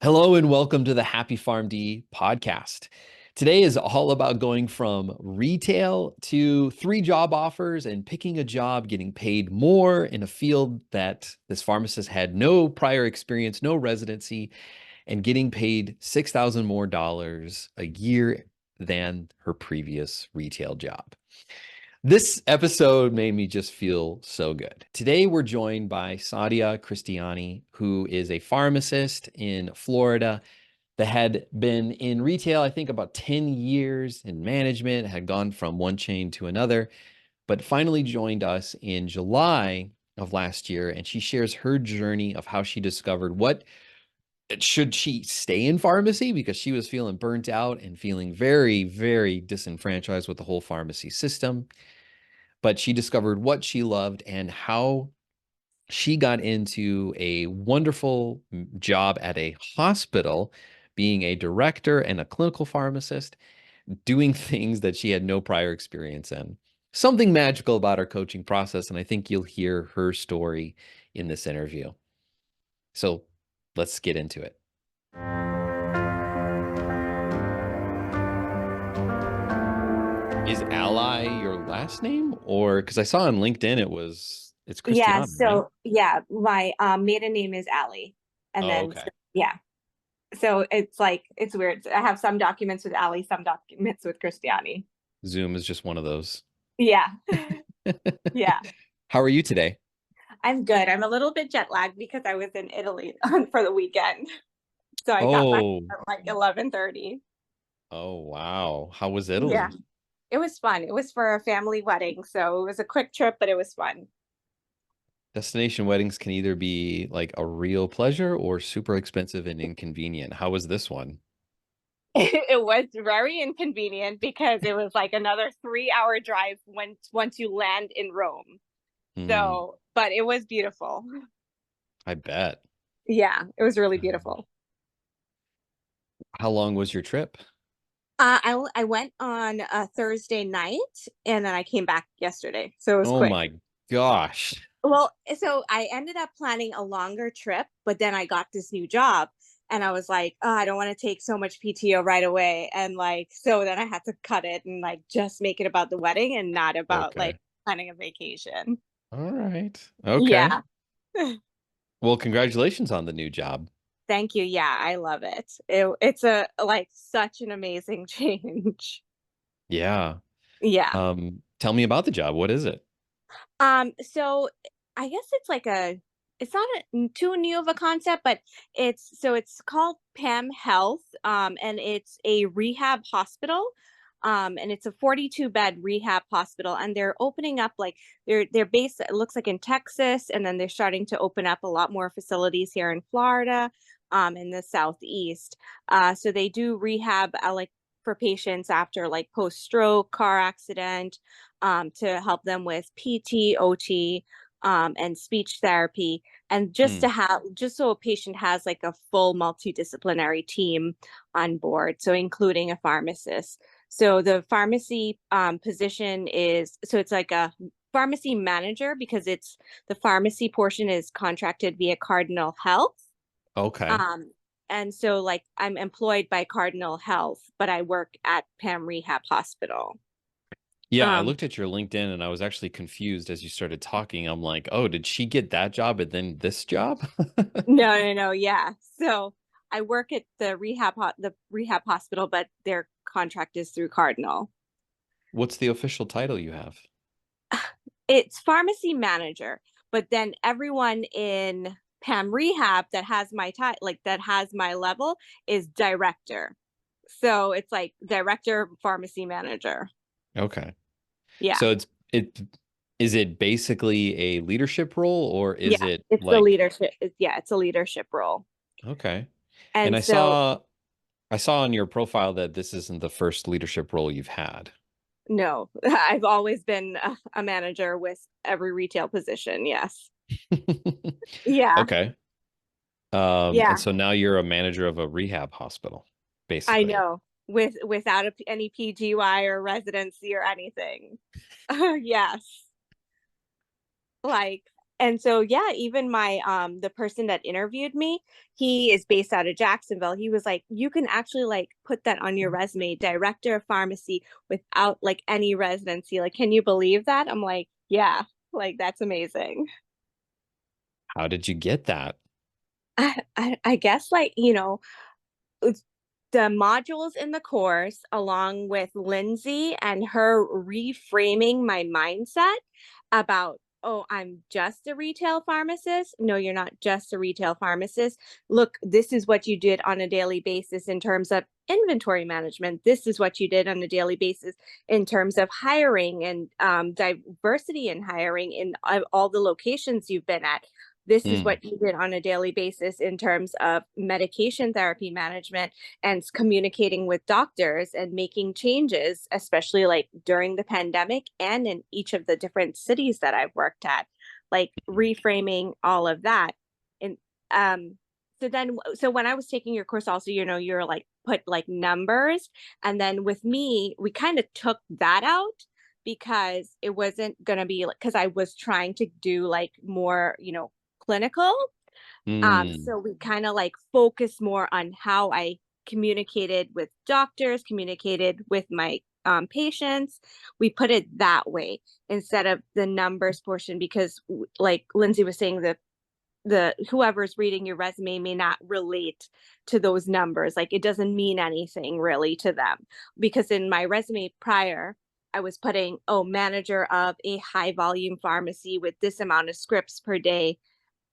Hello and welcome to the Happy PharmD podcast. Today is all about going from retail to 3 job offers and picking a job, getting paid more in a field that this pharmacist had no prior experience, no residency, and getting paid $6,000 more a year than her previous retail job. This episode made me just feel so good. Today, we're joined by Saudia Christiani, who is a pharmacist in Florida that had been in retail, I think, about 10 years in management, had gone from one chain to another, but finally joined us in July of last year. And she shares her journey of how she discovered what should she stay in pharmacy because she was feeling burnt out and feeling very, very disenfranchised with the whole pharmacy system. But she discovered what she loved and how she got into a wonderful job at a hospital, being a director and a clinical pharmacist, doing things that she had no prior experience in. Something magical about our coaching process, and I think you'll hear her story in this interview. So let's get into it. Is Ally your last name? Or because I saw on LinkedIn it's Yeah, Christiana, right? so yeah, my maiden name is Allie. And Oh, then okay. yeah. So it's weird. I have some documents with Allie, some documents with Christiani. Zoom is just one of those. Yeah. Yeah. How are you today? I'm good. I'm a little bit jet lagged because I was in Italy for the weekend. So I got back Oh, at like 11:30. oh wow. How was Yeah. Italy? It was fun. It was for a family wedding, so it was a quick trip, but it was fun. Destination weddings can either be like a real pleasure or super expensive and inconvenient. How was this one? It was very inconvenient because it was like another 3-hour drive once you land in Rome. Hmm, So, but it was beautiful. I bet. Yeah, it was really beautiful. How long was your trip? I went on a Thursday night and then I came back yesterday. So it was Oh quick. my gosh. Well, so I ended up planning a longer trip, but then I got this new job and I was like, oh, I don't want to take so much PTO right away. And like, so then I had to cut it and like just make it about the wedding and not about like Okay. planning a vacation. All right. Okay. Yeah. Well, congratulations on the new job. Thank you. Yeah, I love it. It's a like such an amazing change. Yeah. Yeah. Tell me about the job. What is it? So I guess it's not too new of a concept, but it's called PAM Health, and it's a rehab hospital. And it's a 42-bed rehab hospital, and they're opening up like they're based, it looks like in Texas, and then they're starting to open up a lot more facilities here in Florida, in the Southeast. So they do rehab like for patients after like post-stroke, car accident, to help them with PT, OT, and speech therapy, and Hmm. just so a patient has like a full multidisciplinary team on board, so including a pharmacist. So the pharmacy position is so it's like a pharmacy manager because it's the pharmacy portion is contracted via Cardinal Health. Okay. Um, and so like I'm employed by Cardinal Health, but I work at Pam Rehab Hospital. Yeah, I Um, looked at your LinkedIn and I was actually confused as you started talking. I'm like, oh, did she get that job and then this job? no, yeah. So I work at the rehab hospital, but their contract is through Cardinal. What's the official title you have? It's pharmacy manager, but then everyone in Pam Rehab that has my title, like that has my level, is director. So it's like director, pharmacy manager. Okay. Yeah, So it is it basically a leadership role or is yeah. it It's the like leadership. Yeah, it's a leadership role. okay. And And so I saw on your profile that this isn't the first leadership role you've had. no, I've always been a manager with every retail position. Yes. Yeah. Okay. And Yeah. so now you're a manager of a rehab hospital, I basically. know. Without any PGY or residency or anything. Yes. Like And so yeah, even my the person that interviewed me, he is based out of Jacksonville. He was like, you can actually like put that on your resume, director of pharmacy without like any residency. Like, can you believe that? I'm like, yeah, like that's amazing. How did you get that? I guess like, it's the modules in the course, along with Lindsay and her reframing my mindset about, oh, I'm just a retail pharmacist. No, you're not just a retail pharmacist. Look, this is what you did on a daily basis in terms of inventory management. This is what you did on a daily basis in terms of hiring and diversity in hiring in all the locations you've been at. This is Mm, what you did on a daily basis in terms of medication therapy management and communicating with doctors and making changes, especially like during the pandemic and in each of the different cities that I've worked at, like reframing all of that. And so when I was taking your course, also, you're like put like numbers. And then with me, we kind of took that out because it wasn't going to be like, because I was trying to do like more, clinical. mm. So we kind of like focus more on how I communicated with doctors, communicated with my patients. We put it that way instead of the numbers portion because, like Lindsay was saying, the whoever's reading your resume may not relate to those numbers. Like it doesn't mean anything really to them because in my resume prior, I was putting, oh, manager of a high volume pharmacy with this amount of scripts per day,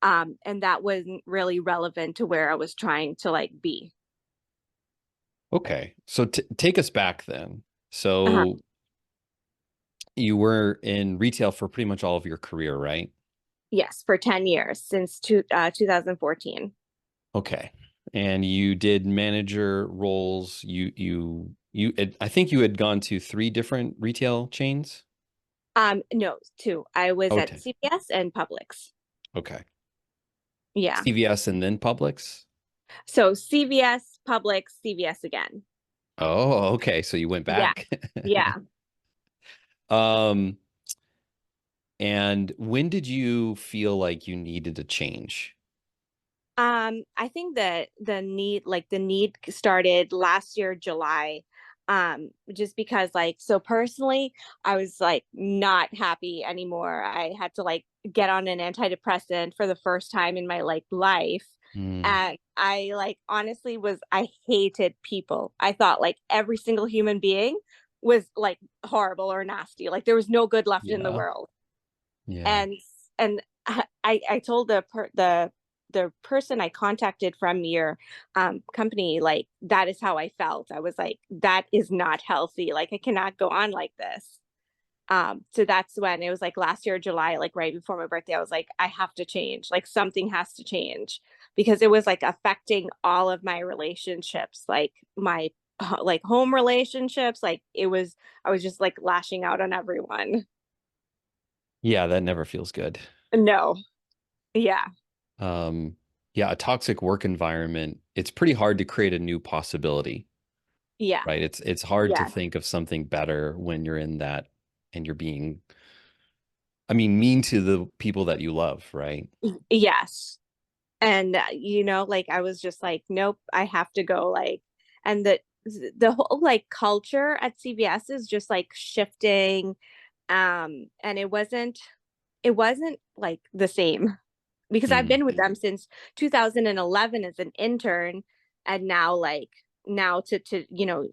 and that wasn't really relevant to where I was trying to like be. Okay. So t take us back then. Uh-huh. So you were in retail for pretty much all of your career, right? Yes, for 10 years since 2014. Okay. And you did manager roles. I think you had gone to three different retail chains. No, two. I was at Okay. CVS and Publix. Okay. Yeah. CVS and then Publix. So CVS, Publix, CVS again. Oh, okay. So you went Yeah. back. Yeah. Um, and when did you feel like you needed a change? I think that the need started last year, July. Just because like so personally, I was like not happy anymore. I had to like get on an antidepressant for the first time in my like life. Hmm. And I like honestly I hated people. I thought like every single human being was like horrible or nasty. Like there was no good left in the Yeah. world. Yeah. And I told the person I contacted from your company, like that is how I felt. I was like, that is not healthy. Like I cannot go on like this. So that's when it was like last year, July, like right before my birthday, I was like, I have to change. Like something has to change because it was like affecting all of my relationships, like my like home relationships. Like I was just like lashing out on everyone. Yeah, that never feels good. No. Yeah. Um, yeah, a toxic work environment, it's pretty hard to create a new possibility, Yeah. right? It's hard to Yeah. think of something better when you're in that and you're being, I mean, mean to the people that you love, right? Yes. And like I was just like, nope, I have to go. Like, and the whole like culture at CVS is just like shifting. And it wasn't like the same because I've Mm, been with them since 2011 as an intern, and now like now to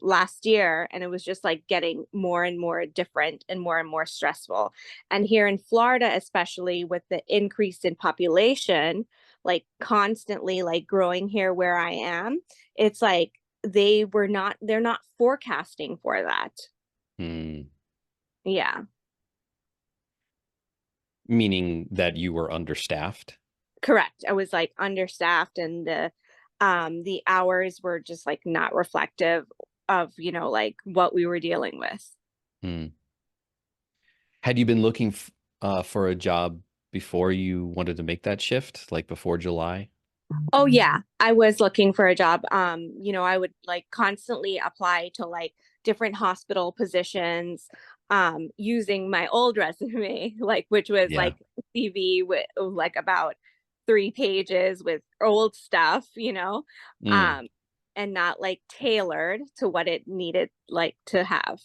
last year, and it was just like getting more and more different and more stressful. And here in Florida, especially with the increase in population, like constantly like growing here where I am, it's like they're not forecasting for that. mm. Yeah. Meaning that you were understaffed. Correct. I was like understaffed, and the hours were just like not reflective of, like what we were dealing with. Mm. Had you been looking for a job before you wanted to make that shift, like before July? Oh yeah, I was looking for a job. I would like constantly apply to like different hospital positions. using my old resume, like which was Yeah. like CV with like about 3 pages with old stuff, Mm. um, and not like tailored to what it needed like to have.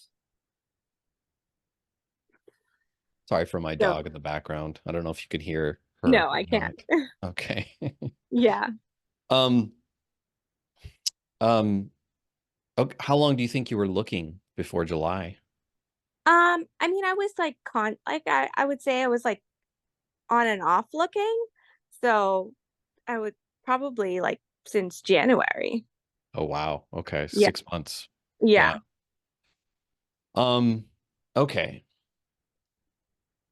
Sorry for my So dog in the background. I don't know if you could hear her no, or I can't. not. Okay. Yeah. Um, um, okay, how long do you think you were looking before July? I mean, I was like I would say I was like on and off looking. So I would probably like since January. Oh, wow. Okay, Yeah. 6 months. Yeah. Yeah. Um, okay.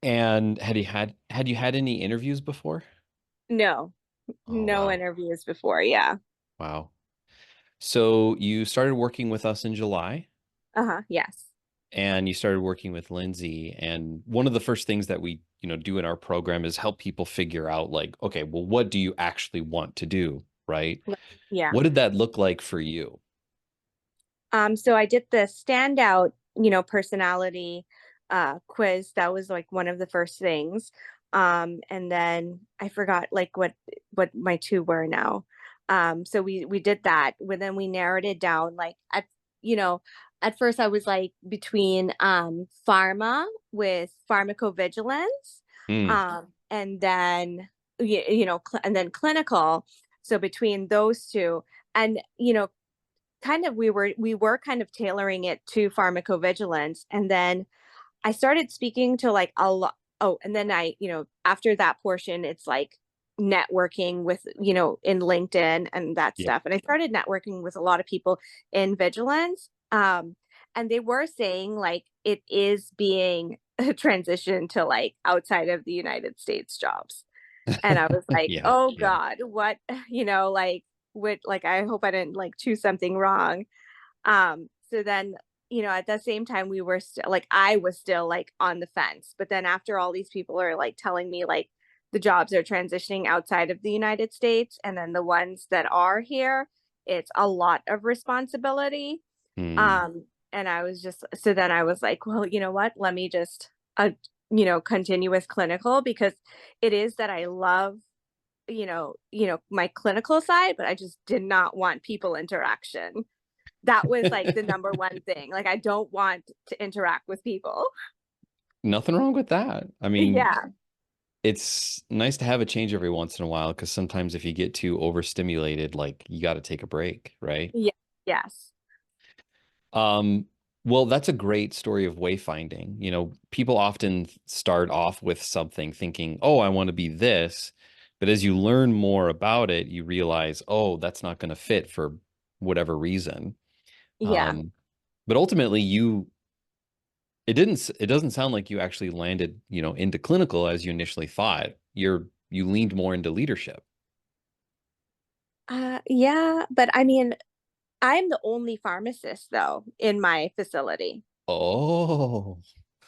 And had you had any interviews before? No, Oh, no wow. interviews before. Yeah. Wow. So you started working with us in July Uh-huh. Yes. and you started working with Lindsay. And one of the first things that we, do in our program is help people figure out like, okay, well, what do you actually want to do? Right? Right. Yeah. What did that look like for you? So I did the standout, personality quiz. That was like one of the first things. And then I forgot like what my two were now. So we did that. But then we narrowed it down like you know, at first I was like between pharma with pharmacovigilance, Hmm. and then and then clinical. So between those two, and kind of we were kind of tailoring it to pharmacovigilance, and then I started speaking to like a lot. Oh, and then after that portion it's like networking with in LinkedIn and that Yeah. stuff, and I started networking with a lot of people in vigilance, and they were saying like it is being transitioned to like outside of the United States jobs, and I was like, Yeah. oh Yeah. god, what, like what, like I hope I didn't like choose something wrong. So then, at the same time, we were still like, I was still like on the fence. But then after all these people are like telling me like the jobs are transitioning outside of the United States, and then the ones that are here, it's a lot of responsibility. Hmm. And I was just, so then I was like, well, you know what? Let me just, continue with clinical, because it is that I love, my clinical side, but I just did not want people interaction. That was like the number one thing. Like, I don't want to interact with people. Nothing wrong with that. I mean, Yeah. it's nice to have a change every once in a while because sometimes if you get too overstimulated, like you got to take a break, right? Yeah. Yes. Um, well, that's a great story of wayfinding. People often start off with something thinking, "Oh, I want to be this." But as you learn more about it, you realize, "Oh, that's not going to fit for whatever reason." Yeah. Um, but ultimately, it doesn't sound like you actually landed, into clinical as you initially thought. You leaned more into leadership. Yeah. But I mean, I'm the only pharmacist though in my facility. Oh.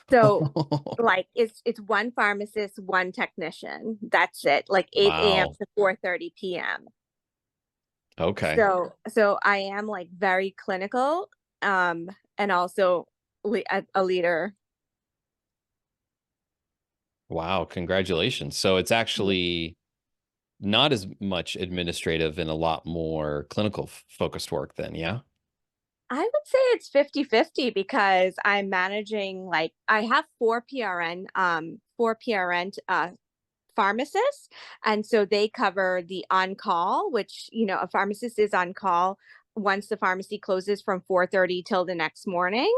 So like it's one pharmacist, one technician. That's it. Like 8 a.m. Wow. to 4:30 p.m. Okay. So I am like very clinical, and also a leader. Wow. Congratulations. So it's actually not as much administrative and a lot more clinical focused work then, yeah? I would say it's 50-50, because I'm managing like I have four PRN pharmacists, and so they cover the on call, which a pharmacist is on call once the pharmacy closes from 4:30 till the next morning.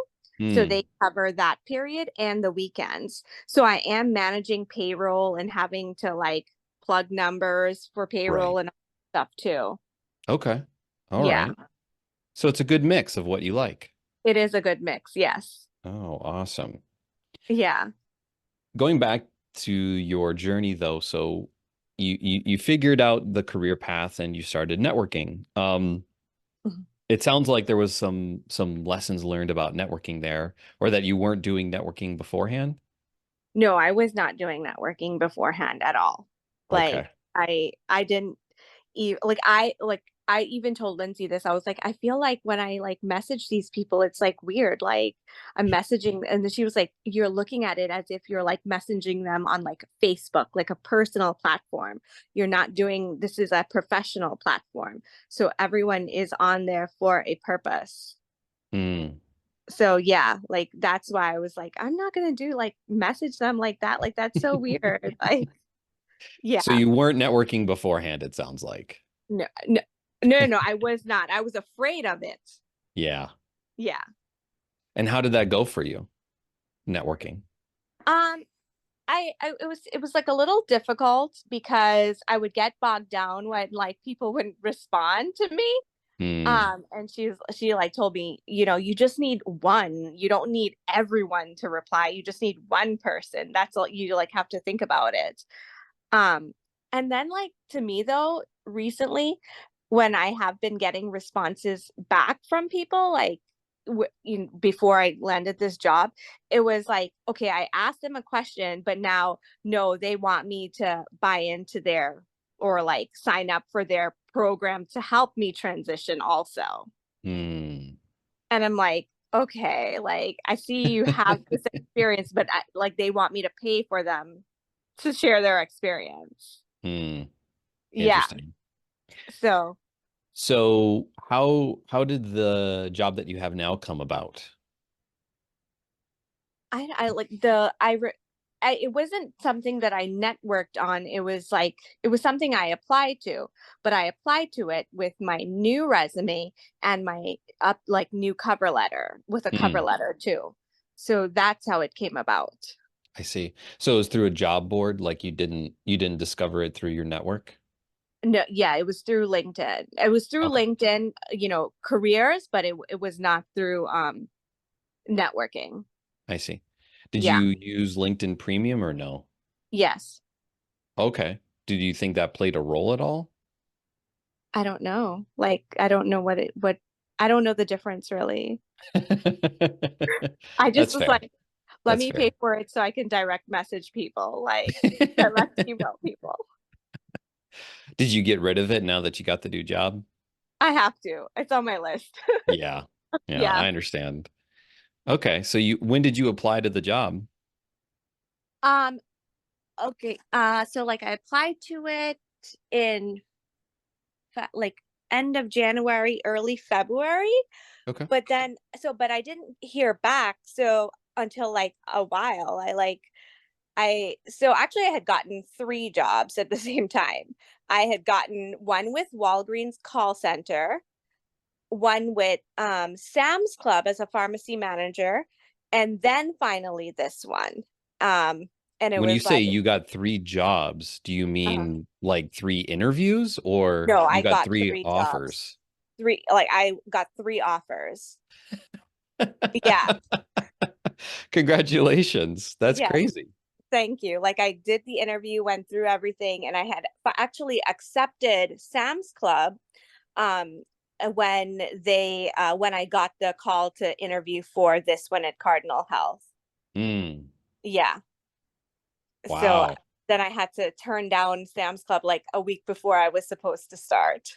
So Hmm. they cover that period and the weekends. So I am managing payroll and having to like plug numbers for payroll Right. and stuff too. Okay. All Yeah, right. So it's a good mix of what you like. it is a good mix. Yes. Oh, awesome. Yeah. Going back to your journey though, so you figured out the career path and you started networking. Mhm. It sounds like there was some lessons learned about networking there, or that you weren't doing networking beforehand. No, I was not doing networking beforehand at all. Like Okay. I didn't like I like I even told Lindsay this. I was like, I feel like when I like message these people, it's like weird. Like I'm messaging, and then she was like, you're looking at it as if you're like messaging them on like Facebook, like a personal platform. You're not doing this is a professional platform. So everyone is on there for a purpose. Mm. So yeah, like that's why I was like, I'm not gonna do like message them like that. Like that's so weird. Like, So yeah. you weren't networking beforehand, it sounds like. No, no, no, I was not. I was afraid of it. Yeah. Yeah. And how did that go for you, networking? Um, I it was like a little difficult because I would get bogged down when like people wouldn't respond to me. Hmm. And she like told me, you just need one. You don't need everyone to reply. You just need one person. That's all you like have to think about it. Um, and then like to me though, recently when I have been getting responses back from people like before I landed this job, it was like, okay, I asked them a question, but now no, they want me to buy into their or like sign up for their program to help me transition also. Hmm. And I'm like, okay, like I see you have this experience, but like they want me to pay for them to share their experience. Hmm. Yeah. Interesting. So So how did the job that you have now come about? I like it wasn't something that I networked on. It was like it was something I applied to, but I applied to it with my new resume and my up like new cover letter with a cover Hmm. letter too. So that's how it came about. I see. So it was through a job board, like you didn't discover it through your network? No, yeah, it was through LinkedIn. It was through Okay. LinkedIn, careers, but it was not through networking. I see. Did Yeah. you use LinkedIn Premium or no? Yes. Okay. Did you think that played a role at all? I don't know. Like I don't know what I don't know the difference really. I just That's was fair. like, let That's me pay fair. for it so I can direct message people, like direct email people. Did you get rid of it now that you got the new job? I have to. It's on my list. Yeah. Yeah, Yeah. I understand. Okay. So when did you apply to the job? Um, okay. So like I applied to it in like end of January, early February, Okay. but I didn't hear back. So until like a while, so actually I had gotten three jobs at the same time. I had gotten one with Walgreens call center, one with Sam's Club as a pharmacy manager, and then finally this one. Um, and it When you was say like, you got three jobs, do you uh, mean like three interviews or no, you I got got three three jobs. offers? Like I got three offers. Yeah, Congratulations. That's yeah. crazy. Thank you. Like I did the interview, went through everything, and I had actually accepted Sam's Club um when I got the call to interview for this one at Cardinal Health. Mm, Yeah. So wow. then I had to turn down Sam's Club like a week before I was supposed to start.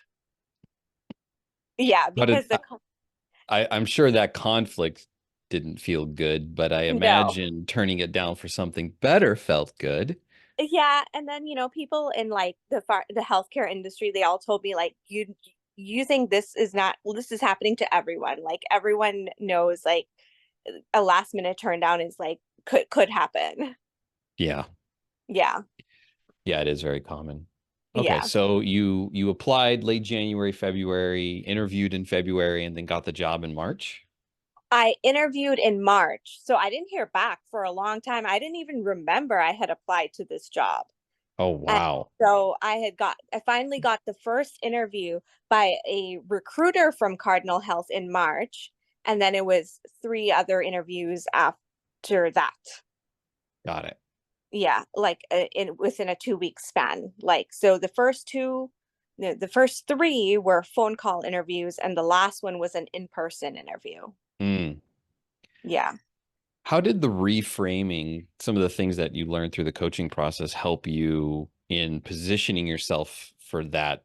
Yeah, How did because the I'm sure that conflict didn't feel good, but I no. imagine turning it down for something better felt good. Yeah, and then people in like the healthcare industry, they all told me like you think this is not well, this is happening to everyone. Like everyone knows like a last minute turn down is like could happen. Yeah. Yeah. Yeah, it is very common. Okay, Yeah. so you applied late January, February, interviewed in February, and then got the job in March? I interviewed in March, so I didn't hear back for a long time. I didn't even remember I had applied to this job. Oh, And wow. so I finally got the first interview by a recruiter from Cardinal Health in March. And then it was three other interviews after that. Got it. Yeah, like in within a 2 week span. Like, so the first three were phone call interviews, and the last one was an in-person interview. Mm. Yeah. How did the reframing, some of the things that you learned through the coaching process, help you in positioning yourself for that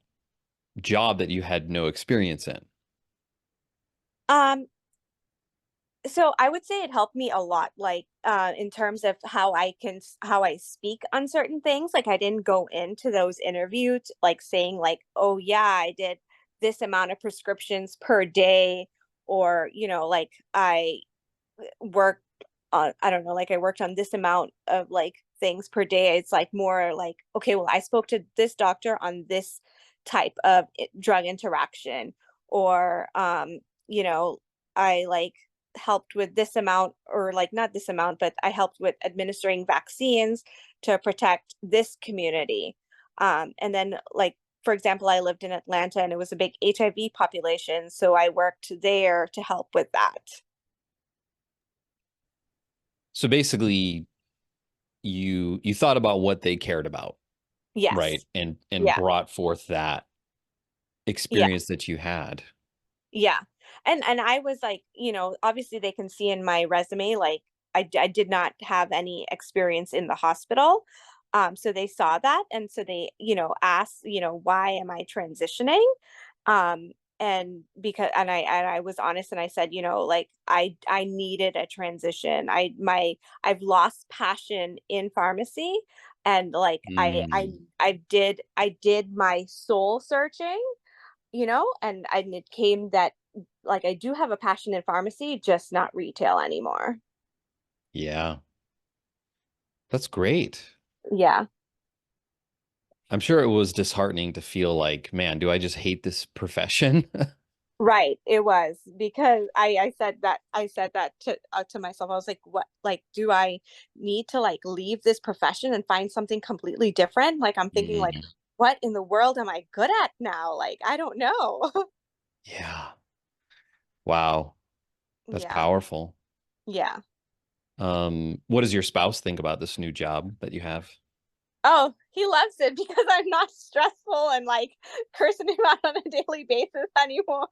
job that you had no experience in? Um, so I would say it helped me a lot, like in terms of how I speak on certain things. Like I didn't go into those interviews like saying like, oh yeah, I did this amount of prescriptions per day, or like I worked on, I don't know, like I worked on this amount of like things per day. It's like more like, okay, well, I spoke to this doctor on this type of drug interaction, or you know, I like helped with this amount, or like not this amount, but I helped with administering vaccines to protect this community. And then like for example, I lived in Atlanta and it was a big HIV population, so I worked there to help with that. So basically, you thought about what they cared about, right? Yes. And Yeah. brought forth that Yeah. experience that you had. Yeah. And I was like, obviously they can see in my resume like I did not have any experience in the hospital. So they saw that, and so they, asked, why am I transitioning? Um and because and I was honest and I said, like I needed a transition. I've lost passion in pharmacy, and like Mm, I did my soul searching, and it came that like I do have a passion in pharmacy, just not retail anymore. yeah, that's great. Yeah. I'm sure it was disheartening to feel like, man, do I just hate this profession? Right. It was because I said that to myself. I was like, what, like, do I need to like leave this profession and find something completely different? Like I'm thinking like, Mm, what in the world am I good at now? Like, I don't know. yeah. Wow. That's Yeah. powerful. Yeah. What does your spouse think about this new job that you have? Oh, he loves it because I'm not stressful and like cursing him out on a daily basis anymore.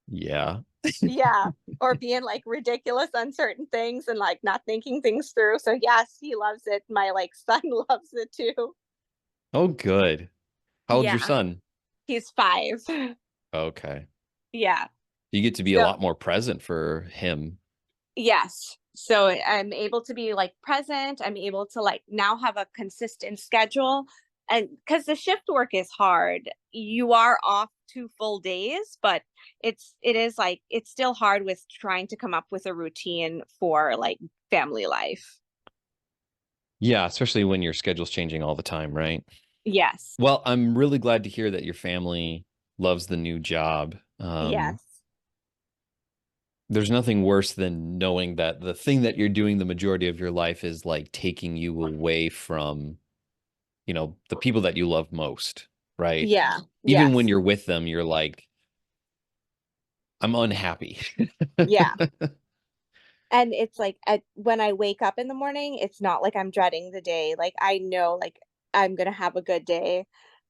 Yeah. Yeah. Or being like ridiculous on certain things and like not thinking things through. So yes, he loves it. My like son loves it too. Oh, good. How old's your Yeah. son? He's 5. Okay. Yeah. You get to be a So lot more present for him. yes. So I'm able to be like present. I'm able to like now have a consistent schedule. And because the shift work is hard, you are off 2 full days, but it is like it's still hard with trying to come up with a routine for like family life. Yeah, especially when your schedule's changing all the time, right? Yes. Well, I'm really glad to hear that your family loves the new job. Yes. There's nothing worse than knowing that the thing that you're doing the majority of your life is like taking you away from, the people that you love most, right? Yeah. Even when Yes. you're with them, you're like, I'm unhappy. Yeah. And it's like when I wake up in the morning, it's not like I'm dreading the day. Like I know like I'm going to have a good day,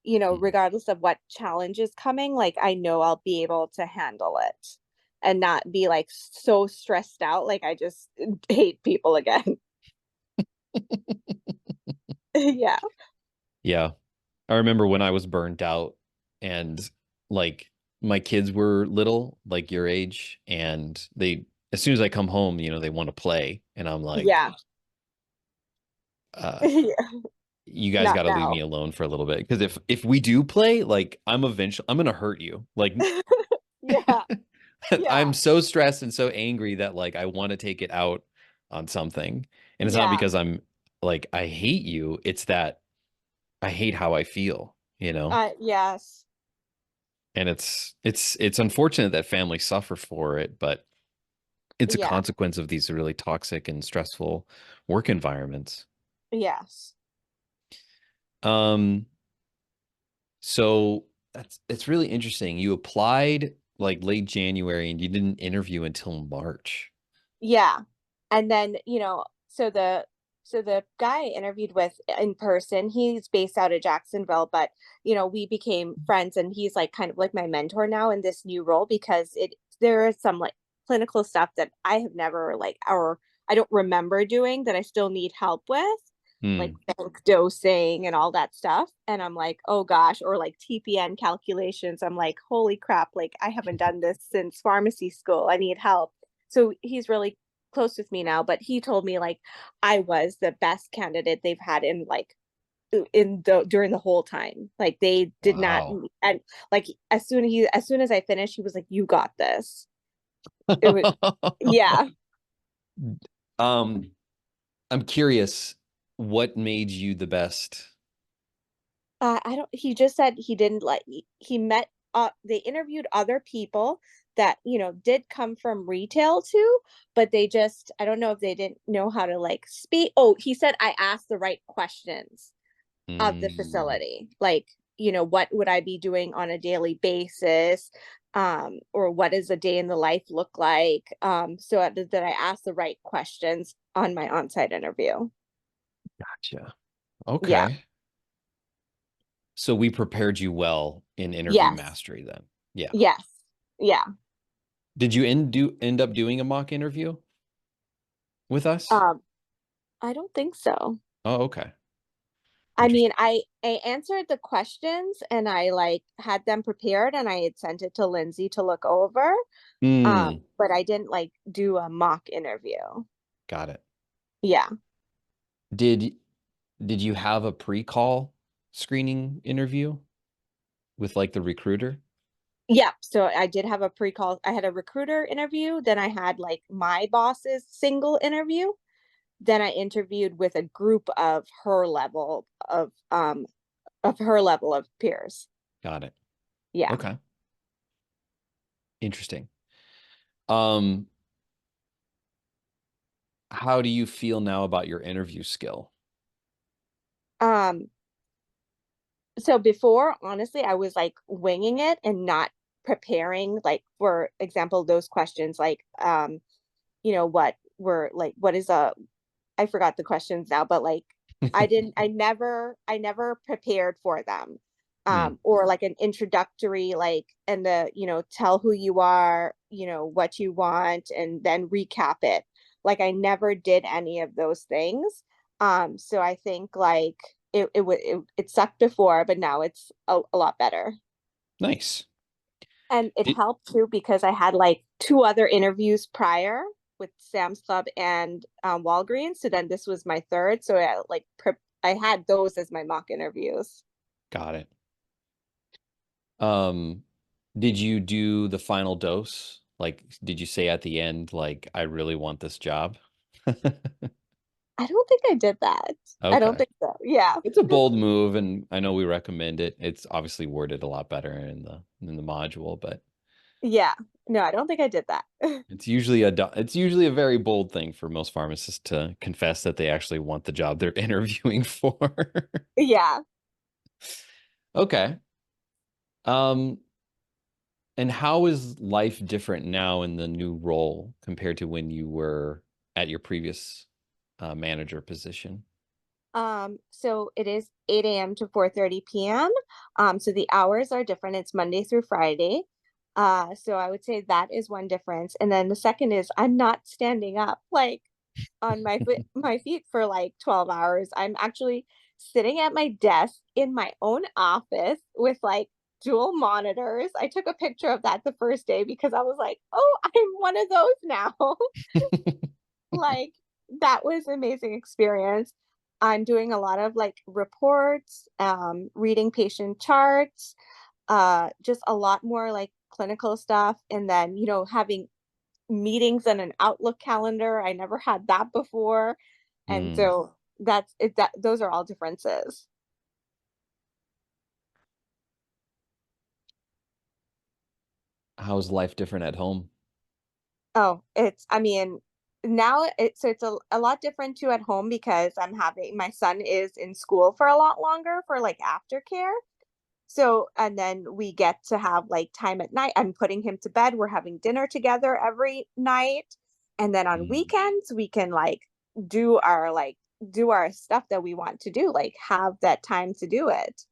regardless of what challenge is coming. Like I know I'll be able to handle it and not be like so stressed out. Like I just hate people again. Yeah. Yeah. I remember when I was burned out and like my kids were little, like your age, and as soon as I come home, they want to play. And I'm like, Yeah. uh, Yeah. you guys Not got to leave me now. alone for a little bit. Because if we do play, like I'm gonna hurt you. Like Yeah. Yeah. I'm so stressed and so angry that like I want to take it out on something. And it's not Yeah. because I'm like I hate you, it's that I hate how I feel. Yes. And it's unfortunate that families suffer for it, but it's a Yeah. consequence of these really toxic and stressful work environments. Yes. Um, so it's really interesting. You applied like late January and you didn't interview until March. Yeah. And then, so the guy I interviewed with in person, he's based out of Jacksonville, but we became friends and he's like kind of like my mentor now in this new role because there is some like clinical stuff that I have never like or I don't remember doing that I still need help with. like Mm. bulk dosing and all that stuff. And I'm like, oh gosh, or like TPN calculations. I'm like, holy crap, like I haven't done this since pharmacy school. I need help. So he's really close with me now, but he told me like I was the best candidate they've had in like in the during the whole time. Like they did not, Wow. and like as soon as I finished, he was like, you got this. It was, yeah. Um, I'm curious, what made you the best? I don't, he just said he didn't like, he met, they interviewed other people that, you know, did come from retail too, but they just, I don't know if they didn't know how to like speak. Oh, he said I asked the right questions of the Mm, facility. Like, you know, what would I be doing on a daily basis? Or what does a day in the life look like? So that I asked the right questions on my on-site interview. gotcha. Yeah. Okay. So we prepared you well in interview Yes. mastery then. Yeah. Yes. Yeah. Did you end up doing a mock interview with us? Um, I don't think so. Oh, okay. I mean, Interesting. I answered the questions and I like had them prepared and I had sent it to Lindsay to look over. Hmm. But I didn't like do a mock interview. Got it. Yeah. Did did you have a pre-call screening interview with like the recruiter? Yeah. So I did have a pre-call. I had a recruiter interview, then I had like my boss's single interview. Then I interviewed with a group of her level of peers. Got it. Yeah. Okay. Interesting. Um, how do you feel now about your interview skill? Um, so before, honestly, I was like winging it and not preparing, like, for example, those questions like you know, what is a, I forgot the questions now, but like I never prepared for them. Hmm. Or like an introductory, like, and the, you know, tell who you are, you know, what you want, and then recap it. Like I never did any of those things. So I think like it sucked before, but now it's a lot better. Nice. And it Did, helped too because I had like two other interviews prior with Sam's Club and Walgreens. So then this was my third. So I had those as my mock interviews. got it. Um, did you do the final dose? Like, did you say at the end, like, I really want this job? I don't think I did that. I don't Okay. think so. Yeah. It's a bold move, and I know we recommend it. It's obviously worded a lot better in the module, but Yeah. No, I don't think I did that. it's usually a very bold thing for most pharmacists to confess that they actually want the job they're interviewing for. Yeah. Okay. Um, and how is life different now in the new role compared to when you were at your previous manager position? So it is 8 a.m. to 4:30 p.m. So the hours are different. It's Monday through Friday. So I would say that is one difference. And then the second is I'm not standing up like on my feet for like 12 hours. I'm actually sitting at my desk in my own office with like dual monitors. I took a picture of that the first day because I was like, "Oh, I'm one of those now." Like that was an amazing experience. I'm doing a lot of like reports, reading patient charts, just a lot more like clinical stuff, and then, you know, having meetings and an Outlook calendar. I never had that before. And Hmm. so that's it, that those are all differences. How's life different at home? Oh, it's, I mean, now it's a lot different too at home because I'm having, my son is in school for a lot longer for like aftercare. So, and then we get to have like time at night. I'm putting him to bed. We're having dinner together every night. And then on Hmm. weekends, we can do our like do our stuff that we want to do, like have that time to do it.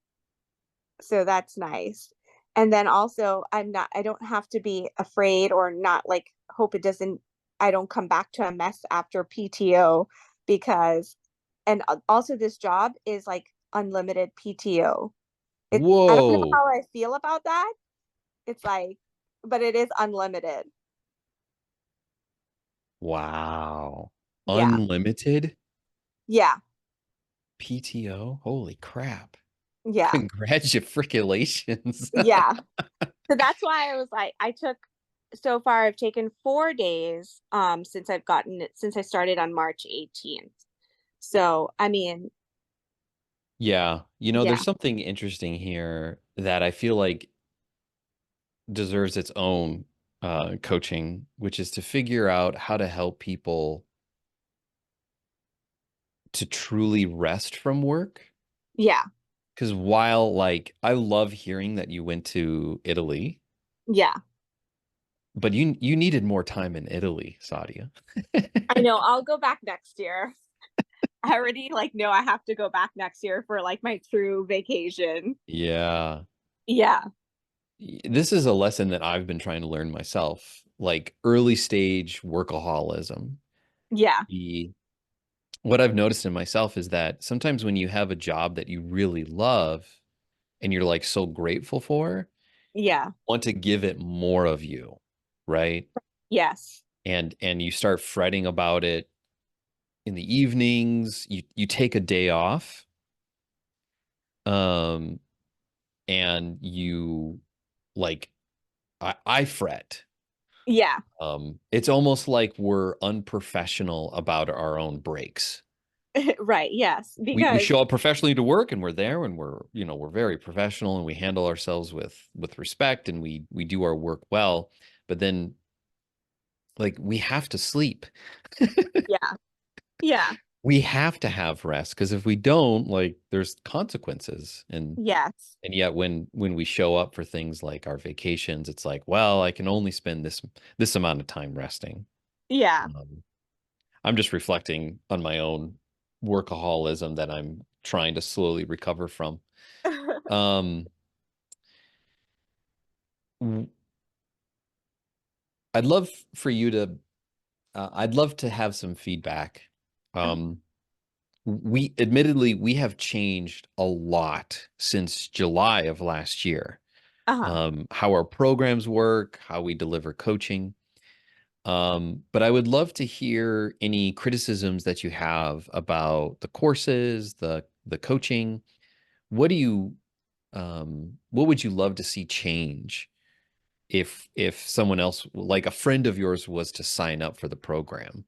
So that's nice. And then also I don't have to be afraid or not like hope it doesn't I don't come back to a mess after PTO because and also this job is like unlimited PTO. I don't know Whoa. how I feel about that. It's like, but it is unlimited. Wow. Yeah. Unlimited Yeah. PTO? Holy crap. Yeah. Congratulations. Yeah. So that's why I was like, I took so far I've taken 4 days since I've gotten it since I started on March 18th. So I mean, Yeah, yeah, there's something interesting here that I feel like deserves its own coaching, which is to figure out how to help people to truly rest from work. yeah, Because while like I love hearing that you went to Italy, yeah. but you needed more time in Italy, Sadia. I know. I'll go back next year. I already like know I have to go back next year for like my true vacation. Yeah. Yeah. This is a lesson that I've been trying to learn myself, like early stage workaholism. Yeah. The What I've noticed in myself is that sometimes when you have a job that you really love and you're like so grateful for, Yeah. want to give it more of you, right? Yes. And you start fretting about it in the evenings, you take a day off, um, and you like I fret. Yeah. It's almost like we're unprofessional about our own breaks. Right. Yes. We Because show up professionally to work and we're there and we're very professional and we handle ourselves with respect and we do our work well, but then like we have to sleep. yeah. Yeah. We have to have rest because if we don't, like there's consequences. Yes. And yet when we show up for things like our vacations, it's like, well, I can only spend this amount of time resting. Yeah. Um, I'm just reflecting on my own workaholism that I'm trying to slowly recover from. Um, w- I'd love for you to, I'd love to have some feedback. Um, we admittedly, we have changed a lot since July of last year. Uh-huh. How our programs work, how we deliver coaching. But I would love to hear any criticisms that you have about the courses, the coaching. What do you what would you love to see change if someone else, like a friend of yours, was to sign up for the program?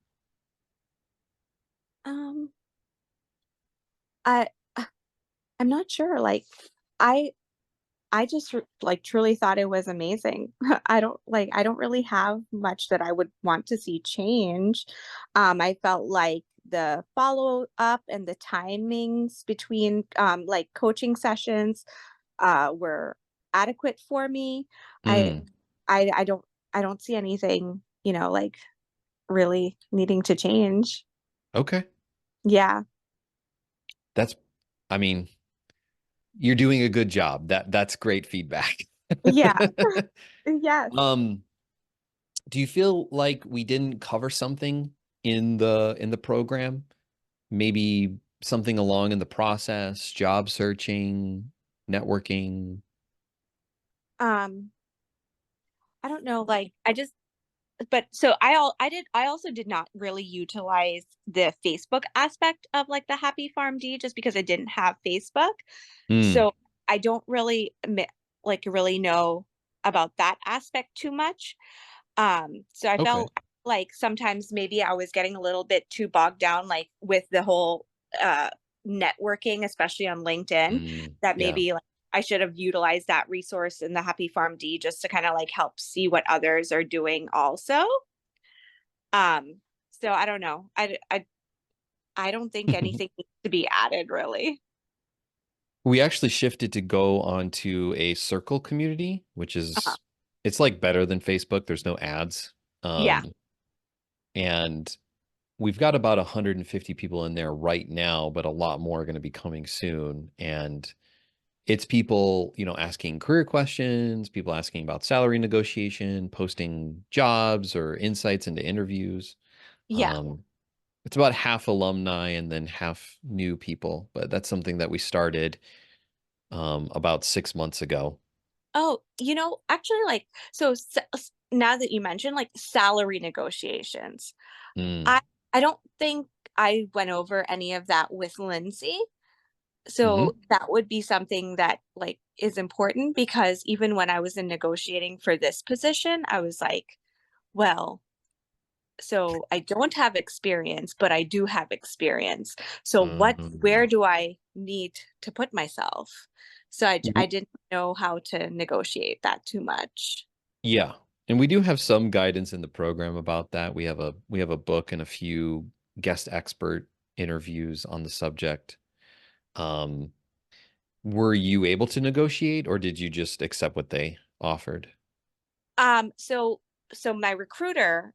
Um, I I'm not sure. Like, I like truly thought it was amazing. I don't really have much that I would want to see change. I felt like the follow up and the timings between like coaching sessions were adequate for me. I Mm, I don't I don't see anything, like really needing to change. okay. Yeah. That's, I mean, you're doing a good job. That's great feedback. Yeah. Yes. Um, do you feel like we didn't cover something in the program? Maybe something along in the process, job searching, networking. Um I don't know, like I just but so I also did not really utilize the Facebook aspect of like the Happy PharmD just because I didn't have Facebook. Hmm. So I don't really like really know about that aspect too much. So I Okay. felt like sometimes maybe I was getting a little bit too bogged down like with the whole uh networking, especially on LinkedIn, that Yeah. maybe like I should have utilized that resource in the Happy Farm D just to kind of like help see what others are doing also. Um, so I don't know. I don't think anything needs to be added really. We actually shifted to go onto a circle community, which Uh-huh. is it's like better than Facebook. There's no ads. Yeah. And we've got about 150 people in there right now, but a lot more are going to be coming soon. And it's people, asking career questions, people asking about salary negotiation, posting jobs or insights into interviews. Yeah. Um, It's about half alumni and then half new people, but that's something that we started about 6 months ago. Oh, actually, like, so now that you mentioned like salary negotiations, I Mm. I don't think I went over any of that with Lindsay. So Hmm. that would be something that like is important because even when I was in negotiating for this position, I was like, well, so I don't have experience, but I do have experience. So where Um, do I need to put myself? So I didn't know how to negotiate that too much. yeah. And we do have some guidance in the program about that. We have a book and a few guest expert interviews on the subject. Um, were you able to negotiate or did you just accept what they offered? So my recruiter,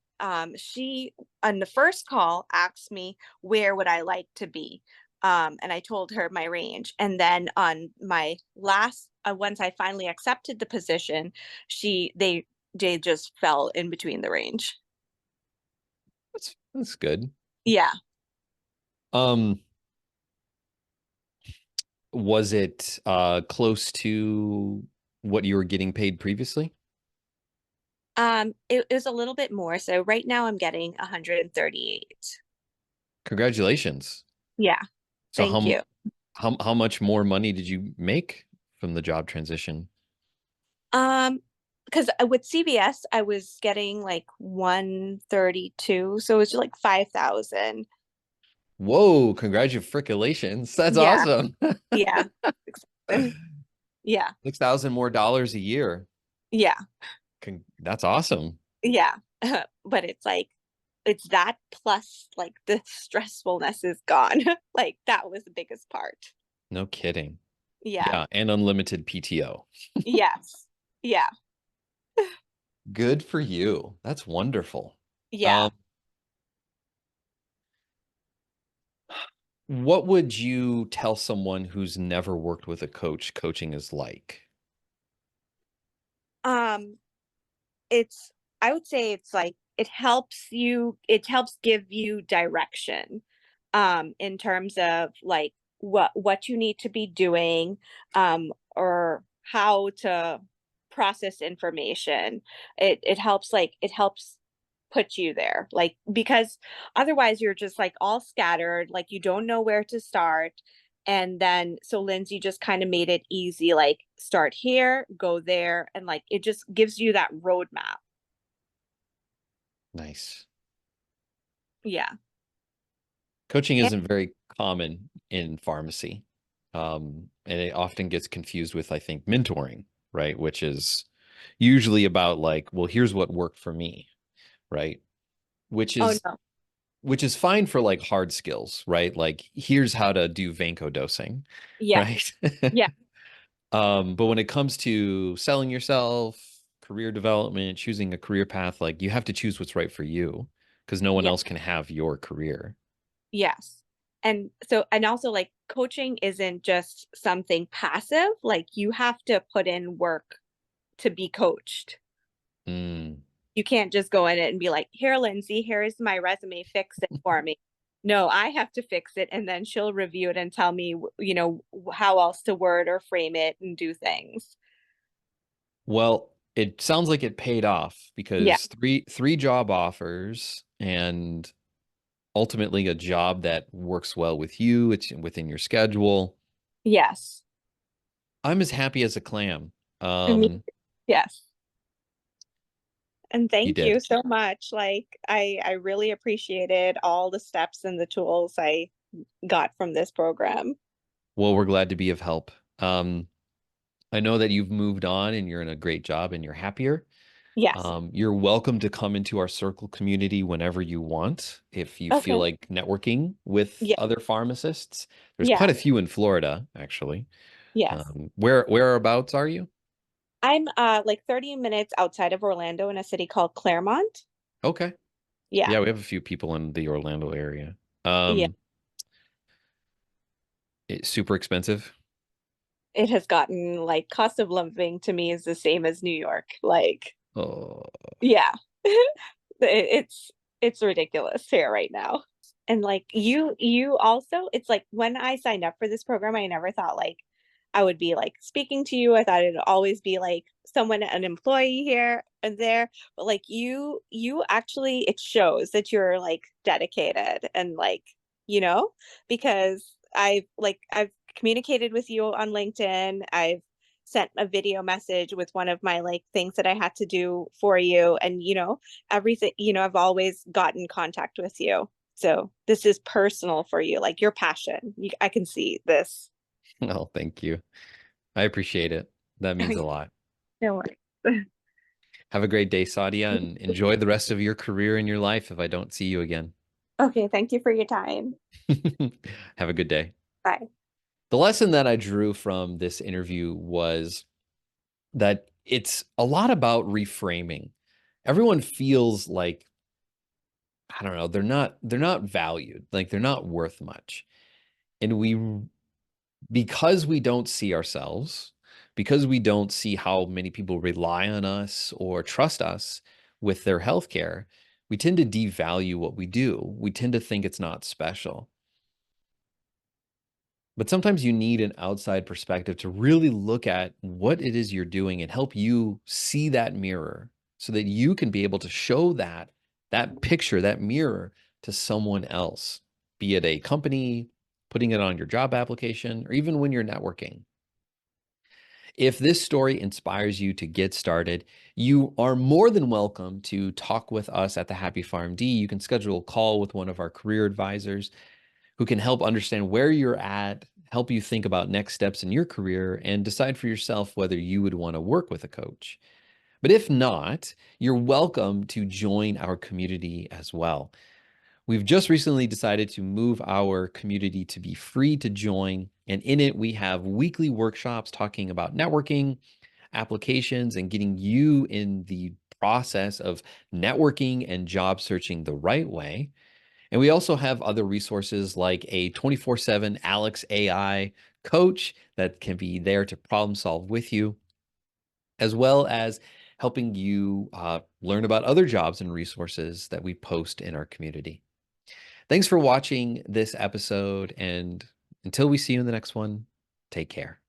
she on the first call asked me where would I like to be. And I told her my range. And then on my last once I finally accepted the position, she they just fell in between the range. That's good. Yeah. Um, was it close to what you were getting paid previously? It was a little bit more. So right now I'm getting 138. Congratulations. Yeah, So thank you. how much more money did you make from the job transition? Um, because with CVS, I was getting like 132, so it was like 5,000. Whoa, congratulations. That's Yeah, awesome. yeah, yeah, $6,000 more dollars a year. yeah, That's awesome. yeah. But it's like it's that plus like the stressfulness is gone. Like that was the biggest part. No kidding. Yeah. Yeah, and unlimited PTO. Yes. Yeah. Good for you. That's wonderful. Yeah. Um, what would you tell someone who's never worked with a coach coaching is like? Um, it's I would say it's like it helps give you direction in terms of like what you need to be doing or how to process information. It helps put you there like because otherwise you're just like all scattered, like you don't know where to start. And then so Lindsay just kind of made it easy, like start here, go there, and like it just gives you that roadmap. Nice. Yeah. Coaching And, isn't very common in pharmacy. And it often gets confused with, I think, mentoring, right? Which is usually about like, well, here's what worked for me, right? Which oh is no. which is fine for like hard skills, right? Like here's how to do Vanco dosing, Yes. right? Yeah. But when it comes to selling yourself, career development, choosing a career path, like you have to choose what's right for you because no one Yeah. else can have your career. Yes. And so, and also like coaching isn't just something passive, like you have to put in work to be coached. Mm. You can't just go in it and be like, here, Lindsay, here's my resume, fix it for me. No, I have to fix it and then she'll review it and tell me, how else to word or frame it and do things. Well, it sounds like it paid off Yeah. because three job offers and ultimately a job that works well with you, it's within your schedule. Yes. I'm as happy as a clam. I mean, Um, yes. And you thank you did. so much. Like I really appreciated all the steps and the tools I got from this program. Well, we're glad to be of help. I know that you've moved on and you're in a great job and you're happier. Yes. You're welcome to come into our circle community whenever you want. If you feel Okay. like networking with Yeah. other pharmacists, there's quite Yeah. a few in Florida, actually. Yes. Whereabouts are you? I'm like 30 minutes outside of Orlando in a city called Claremont. Okay. Yeah. Yeah, we have a few people in the Orlando area. Yeah. It's super expensive. It has gotten like cost of living to me is the same as New York. Like, Oh, yeah. It's ridiculous here right now. And like you also, it's like when I signed up for this program, I never thought like I would be like speaking to you. I thought it'd always be like someone, an employee here and there. But like you actually, it shows that you're like dedicated and like, you know, because I've communicated with you on LinkedIn. I've sent a video message with one of my like things that I had to do for you. And everything, I've always gotten contact with you. So this is personal for you, like your passion. I can see this. Oh, thank you. I appreciate it. That means a lot. No worries. Have a great day, Sadia, and enjoy the rest of your career and your life if I don't see you again. Okay, thank you for your time. Have a good day. Bye. The lesson that I drew from this interview was that it's a lot about reframing. Everyone feels like, I don't know, they're not valued, like they're not worth much. And because we don't see ourselves, because we don't see how many people rely on us or trust us with their healthcare, we tend to devalue what we do. We tend to think it's not special. But sometimes you need an outside perspective to really look at what it is you're doing and help you see that mirror so that you can be able to show that picture, that mirror to someone else, be it a company, putting it on your job application, or even when you're networking. If this story inspires you to get started, you are more than welcome to talk with us at the Happy PharmD. You can schedule a call with one of our career advisors who can help understand where you're at, help you think about next steps in your career, and decide for yourself whether you would want to work with a coach. But if not, you're welcome to join our community as well. We've just recently decided to move our community to be free to join. And in it, we have weekly workshops talking about networking, applications, and getting you in the process of networking and job searching the right way. And we also have other resources like a 24/7 Alex AI coach that can be there to problem solve with you, as well as helping you learn about other jobs and resources that we post in our community. Thanks for watching this episode. And until we see you in the next one, take care.